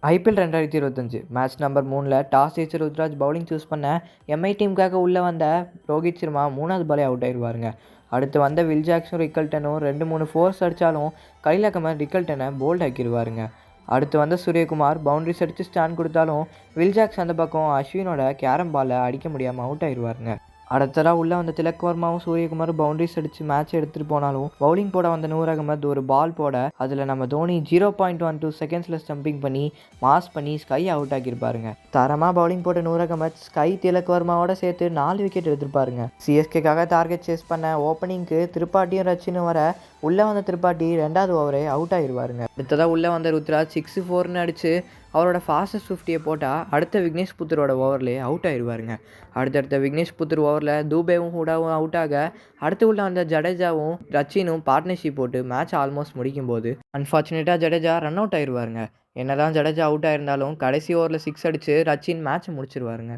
IPL 2025 match number 3ல் toss ஜெயிச்ச Ruturaj bowling choose பண்ண Mi டீமுக்காக உள்ளே வந்த ரோஹித் சர்மா 3வது பாலே அவுட் ஆயிடுவாருங்க. அடுத்து வந்த வில் ஜாக்ஸும் ரிக்கல்டனும் 2-3 ஃபோர்ஸ் அடித்தாலும் கையில் அகமது ரிக்கல்டனை போல்ட் ஆக்கிடுவாருங்க. அடுத்து வந்த சூரியகுமார் பவுண்டரிஸ் அடித்து ஸ்டாண்ட் கொடுத்தாலும் வில் ஜாக்ஸ் அந்த பக்கம் அஸ்வினோட கேரம் பாலை அடிக்க முடியாமல் அவுட் ஆயிடுவாருங்க. அடுத்ததாக உள்ளே வந்த திலக் வர்மாவும் சூரியகுமாரும் பவுண்டரிஸ் அடித்து மேட்ச் எடுத்துகிட்டு போனாலும் பவுலிங் போட வந்த நூர் அகமது ஒரு பால் போட அதில் நம்ம தோனி 0.12 செகண்ட்ஸில் ஸ்டம்பிங் பண்ணி மாஸ் பண்ணி ஸ்கை அவுட் ஆக்கியிருப்பாருங்க. தரமாக பவுலிங் போட்ட நூர் அகமது ஸ்கை திலக் வர்மாவோட சேர்த்து 4 விக்கெட் எடுத்திருப்பாருங்க. சிஎஸ்கேக்காக டார்கெட் சேஸ் பண்ண ஓப்பனிங்க்கு திரிபாட்டியும் ரச்சினும் வர உள்ளே வந்த திரிபாட்டி 2வது ஓவரே அவுட் ஆகிடுவாருங்க. அடுத்ததாக உள்ளே வந்த ருத்ராஜ் 6-4ன்னு அடித்து அவரோட ஃபாஸ்டஸ்ட் 50யை போட்டால் அடுத்த விக்னேஷ் புத்தரோட ஓவர்லேயே அவுட் ஆகிடுவாருங்க. அடுத்தடுத்த விக்னேஷ் புத்தர் ஓவரில் தூபேவும் ஹூடாவும் அவுட் ஆக அடுத்து உள்ள வந்த ஜடேஜாவும் ரச்சினும் பார்ட்னர்ஷிப் போட்டு மேட்ச் ஆல்மோஸ்ட் முடிக்கும் போது அன்ஃபார்ச்சுனேட்டாக ஜடேஜா ரன் அவுட் ஆயிடுவாருங்க. என்னதான் ஜடேஜா அவுட் ஆயிருந்தாலும் கடைசி ஓவரில் 6 அடித்து ரச்சின் மேட்ச் முடிச்சிருவாருங்க.